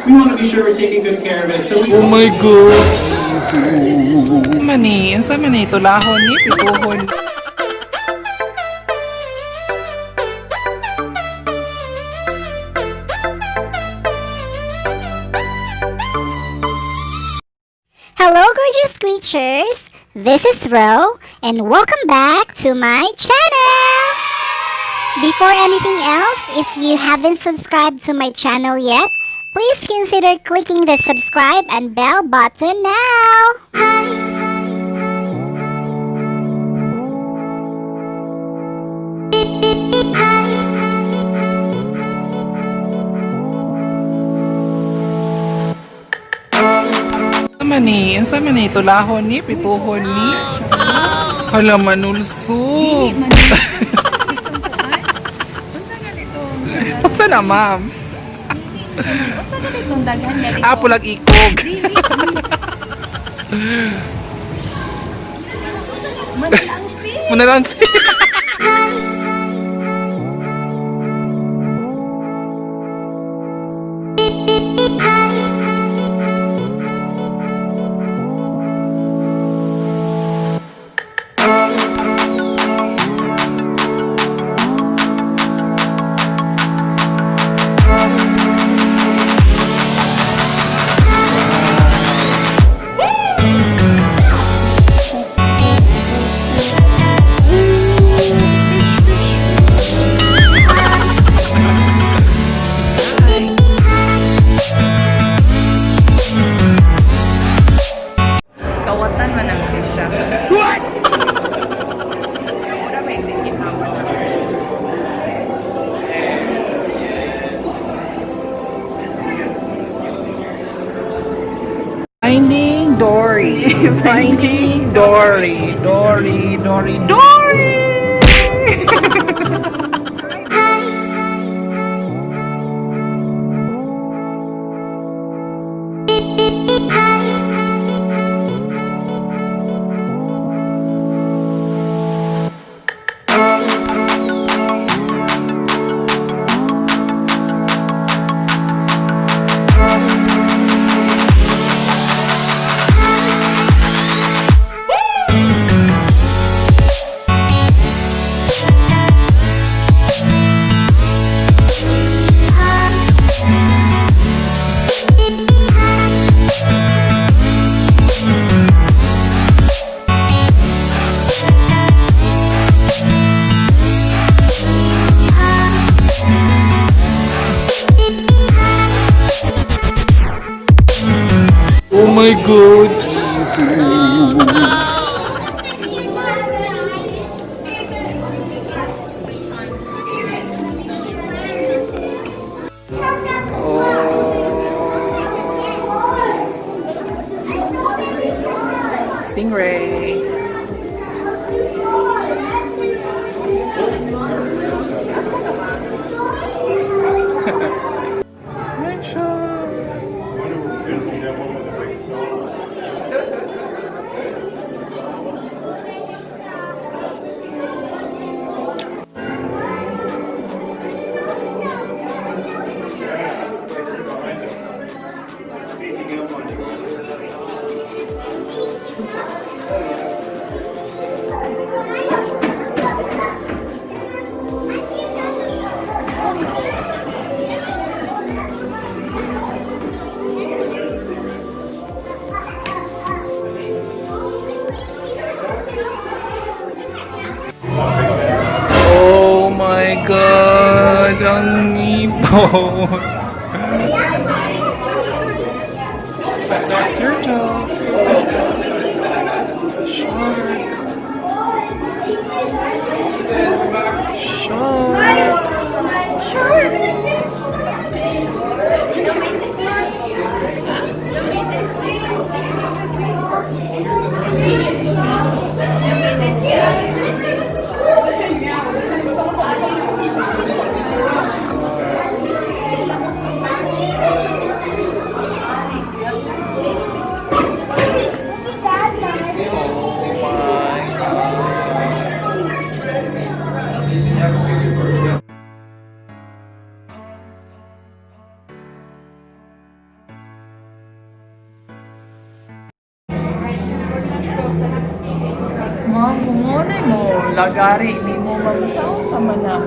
we want to be sure we're taking good care of it. So we Oh my God! Mani, ang sa mani, tulahon ni, pituhon. Hello, gorgeous creatures! This is Ro, and welcome back to my channel! Before anything else, if you haven't subscribed to my channel yet, please consider clicking the subscribe and bell button now! Ang sa mani, tulahon ni, pituhon ni. Hala, manulso. Unsa na, ma'am? Pulag ikog. Manalangsi. Kawatan man ang fish siya. What? Mura may isang ginawa na. Finding Dory. Finding Dory. Dory, Dory, Dory! Oh my God! Stingray. Oh my God! Ang ibon! Turtle! Shark! Shark! Lagari, di mo mamusaw ka man na.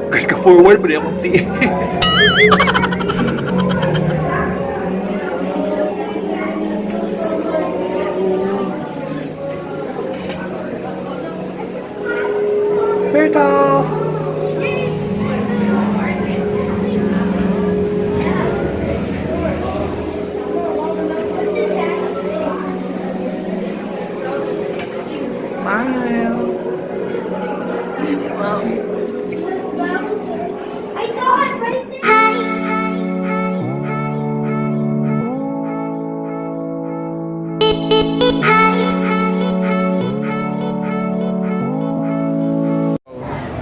Guys, ka-forward ba niya mong tiye? Turtle! Smile! Wow.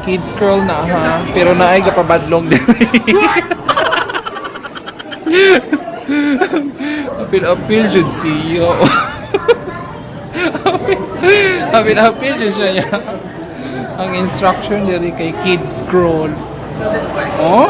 Kids scroll na ha, pero naay kapabadlong din. Apil jud siyo. Apil jud siya. Ang instruction diri kay kids scroll. This way. Oh?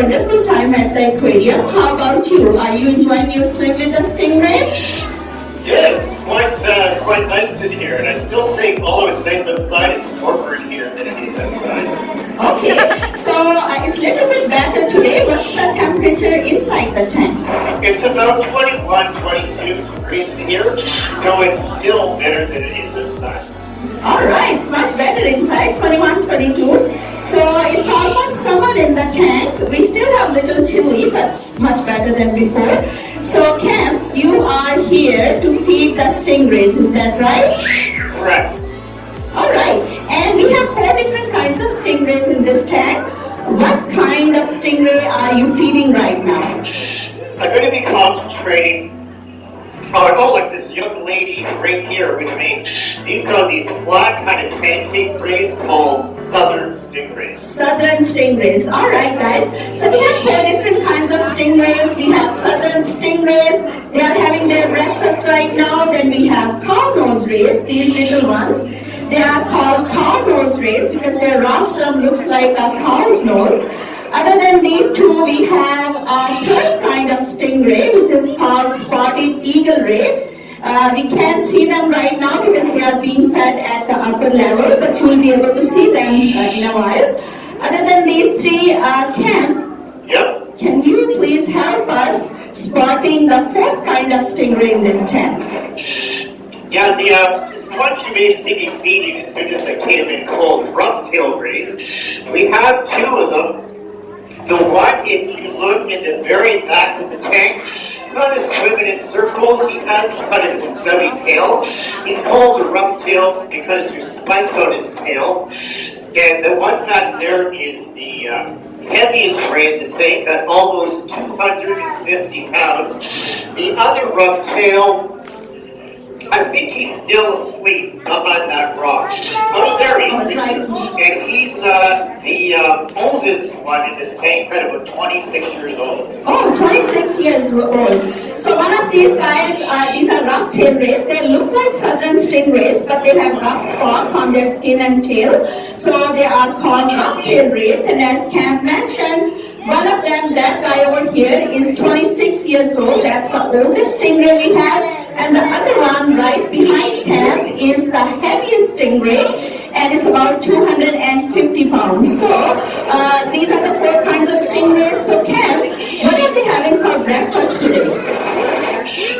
wonderful time at the aquarium. How about you? Are you enjoying your swim with the stingrays? Yes, quite nice in here, and I still think although it's nice outside, it's warmer in here than it is outside. Okay, so it's a little bit better today. What's the temperature inside the tank? It's about 21, 22 degrees in here, so it's still better than it is outside. Alright, it's much better inside, 21, 22. So it's almost summer in the tank. We still have little chilly, but much better than before. So Cam, you are here to feed the stingrays, is that right? Correct. Alright, and we have 4 different kinds of stingrays in this tank. What kind of stingray are you feeding right now? I'm going to be concentrating like this young lady right here with me. These are these flat kind of pancake rays called southern stingrays. Southern stingrays. Alright guys, so we have 4 different kinds of stingrays. We have southern stingrays. They are having their breakfast right now. Then we have cow nose rays, these little ones. They are called cow nose rays because their rostrum looks like a cow's nose. Other than these two, we have a third kind of stingray, which is called spotted eagle ray. We can't see them right now because they are being fed at the upper level, but you will be able to see them in a while. Other than these 3, Ken, Yep. can you please help us spotting the 4th kind of stingray in this tank? Yeah, the one you may see me feeding as soon as I came in called rough-tailed rays. We have two of them. The one, if you look in the very back of the tank, kind of swimming in circles. He has kind of a stubby tail. He's called a rough-tail because there's spikes on his tail. And the one back there is the heaviest ray in the tank at almost 250 pounds. The other rough-tail, I think he's still asleep up on that rock. Oh, there he is. And he's the oldest one in this tank, kind of about 26 years old. Oh, 26 years old. So one of these guys, these are rough-tailed rays. They look like southern stingrays, but they have rough spots on their skin and tail. So they are called rough-tailed rays. And as Cam mentioned, one of them, that guy over here, is 26 years old. That's the oldest stingray we have. And the other one right behind him is the heaviest stingray, and it's about 250 pounds. So these are the four kinds of stingrays. So Ken, what are they having for breakfast today?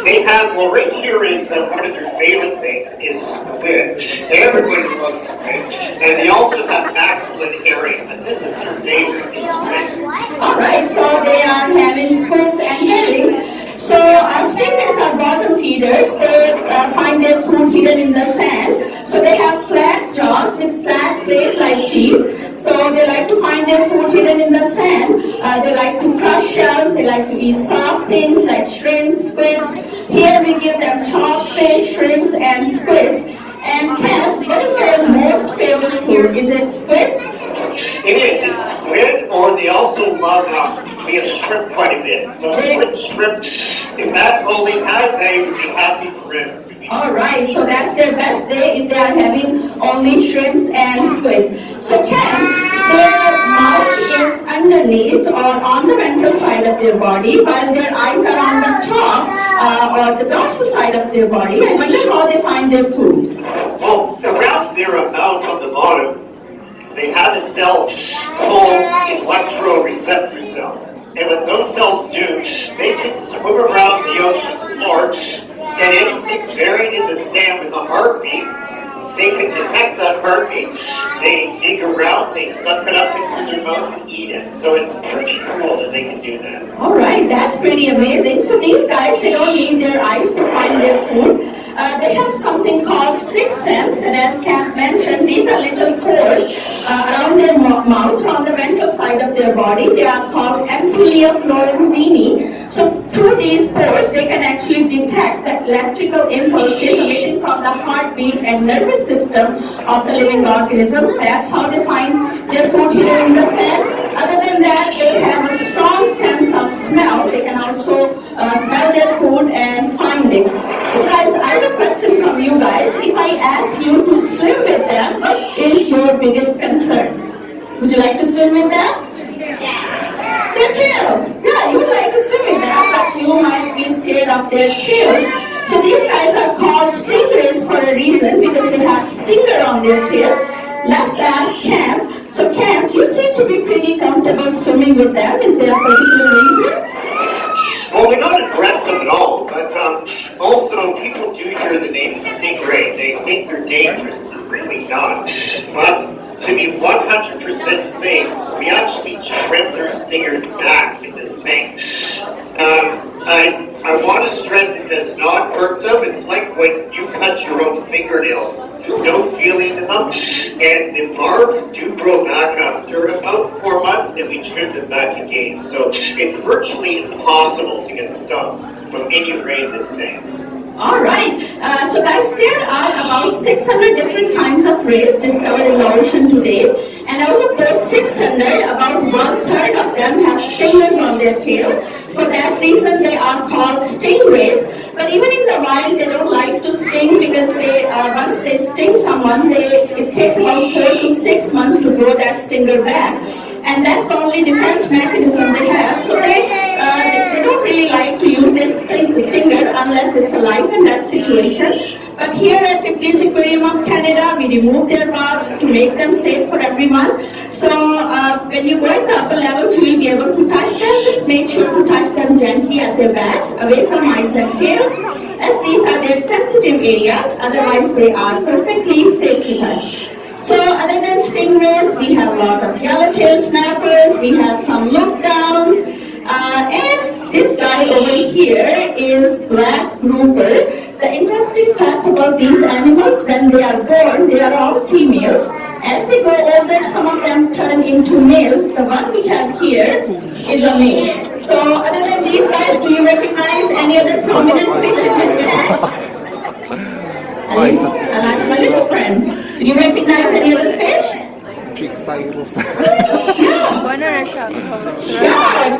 They have, well, right here is one of their favorite things is squid. Everybody loves squid. And they also have excellent herring, but this is their favorite is squid. All right, so they are having squids and herring. So stingrays are bottom feeders. They find their food hidden in the sand. So they have flat jaws with flat plate-like teeth. So they like to find their food hidden in the sand. They like to crush shells. They like to eat soft things like shrimps, squids. Here we give them chopped fish, shrimps, and squids. And Ken, what is their most favorite food? Is it squids? It is. It's squid, or they also love we have shrimp quite a bit. So shrimp, if that's all they have, they would be happy for it. All right, so that's their best day if they are having only shrimps and squids. So Ken, their mouth is underneath or on the ventral side of their body, while their eyes are on the top or the dorsal side of their body. I wonder how they find their food. Well, around their mouth on the bottom, they have a cell called electroreceptor cells. And what those cells do, they can swim around the ocean floor, and anything buried in the sand with a heartbeat, they can detect that heartbeat, they dig around, they suck it up into their mouth and eat it. So it's pretty cool that they can do that. All right, that's pretty amazing. So these guys, they don't need their eyes to find their food. They have something called sixth sense, and as Kat mentioned, these are little pores around their mouth, on the ventral side of their body. They are called ampulla lorenzini. So through these pores, they can actually detect the electrical impulses emitting from the heartbeat and nervous system of the living organisms. That's how they find their food hidden in the sand. Other than that, they have a strong sense of smell. They can also smell their food and find it. So guys, I have a question from you guys. If I ask you to swim with them, what is your biggest concern? Would you like to swim with them? Yeah. Their tail. Yeah, you would like to swim with them, but you might be scared of their tails. So these guys are called stingrays for a reason, because they have stinger on their tail. Let's ask Cam. So Cam, you seem to be pretty comfortable swimming with them. Is there a particular reason? Well, we're not aggressive at all, but also people do hear the name stingray. They think they're dangerous. It's really not. But to be 100% safe, we actually trim their stingers back in this tank. I want to stress it does not hurt them. It's like when you cut your own fingernails. There's no feeling in them, and the barbs do grow back after about 4 months, and we trim them back again. So it's virtually impossible to get stung from any ray in this tank. All right. So guys, there are about 600 different kinds of rays discovered in the ocean today, and out of those 600, about 1/3 of them have stingers on their tail. For that reason, they are called stingrays. But even in the wild, they don't like to sting, because they once they sting someone, it takes about 4 to 6 months to grow that stinger back, and that's the only defense mechanism they have. So they don't really like to use their stinger unless it's a life and death situation. But here at Ripley's Aquarium of Canada, we remove their barbs to make them safe for everyone. So when you go at the upper level, you will be able to touch them. Just make sure to touch them gently at their backs, away from eyes and tails, as these are their sensitive sensitive areas, otherwise they are perfectly safe to touch. So other than stingrays, we have a lot of yellowtail snappers, we have some lookdowns, and this guy over here is black grouper. The interesting fact about these animals, when they are born, they are all females. As they grow older, some of them turn into males. The one we have here is a male. So other than these guys, do you recognize any other prominent fish in this tank? At least, I'll ask my little friends. Do you recognize any other fish? Shark,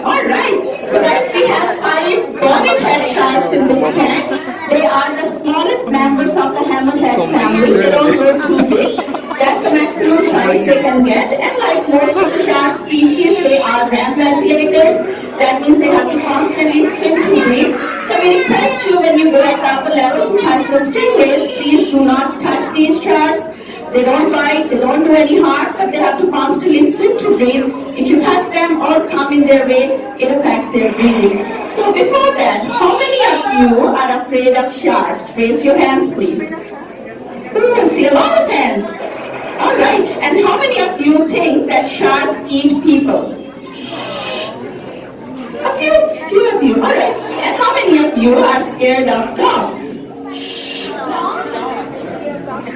alright. So guys, we have 5 bonnet-head sharks in this tank. They are the smallest members of the hammerhead family. They don't grow too big. That's the maximum size they can get. And like most of the shark species, they are ramp ventilators. That means they have to constantly swim to breathe. So we request you, when you go at the upper level to touch the stingrays, please do not touch these sharks. They don't bite, they don't do any harm, but they have to constantly swim to breathe. If you touch them or come in their way, it affects their breathing. So before that, how many of you are afraid of sharks? Raise your hands, please. Ooh, I see a lot of hands. All right, and how many of you think that sharks eat people? A few of you, all right. And how many of you are scared of dogs?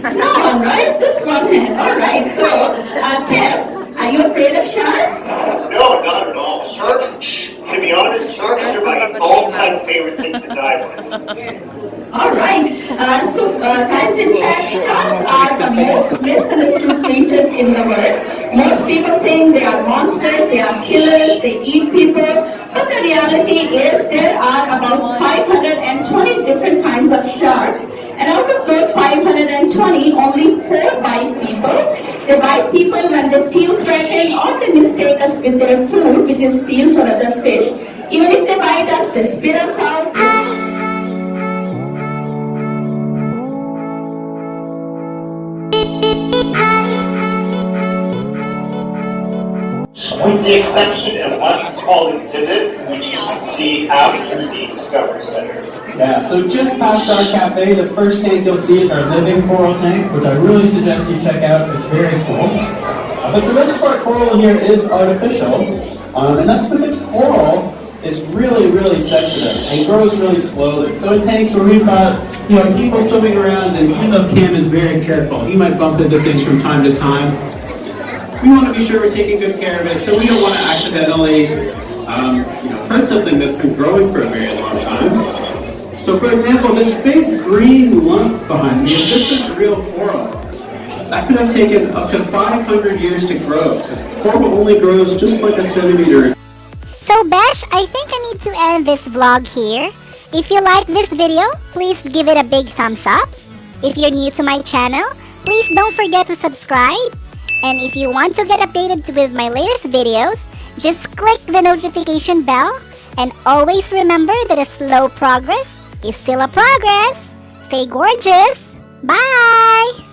No one, right? Just one hand. All right. So, Kev, are you afraid of sharks? No, not at all. Sharks, to be honest, sharks are my all-time favorite thing to dive with. All right. Guys, in fact, sharks are the most misunderstood creatures in the world. Most people think they are monsters, they are killers, they eat people. But the reality is there are about 520 different kinds of sharks. And out of those 520, only 4 bite people. They bite people when they feel threatened or they mistake us with their food, which is seals or other fish. Even if they bite us, they spit us out. With the exception of one small exhibit, which you can see after the Discovery Center. Yeah, so just past our cafe, the first tank you'll see is our living coral tank, which I really suggest you check out. It's very cool. But the rest of our coral here is artificial, and that's because coral is really, really sensitive and grows really slowly. So in tanks where we've got, people swimming around, and even though Cam is very careful, he might bump into things from time to time. We want to be sure we're taking good care of it, so we don't want to accidentally, hurt something that's been growing for a very long time. So for example, this big green lump behind me, if this was real coral, that could have taken up to 500 years to grow, because coral only grows just like a centimeter. So Besh, I think I need to end this vlog here. If you like this video, please give it a big thumbs up. If you're new to my channel, please don't forget to subscribe. And if you want to get updated with my latest videos, just click the notification bell. And always remember that a slow progress is still a progress. Stay gorgeous. Bye!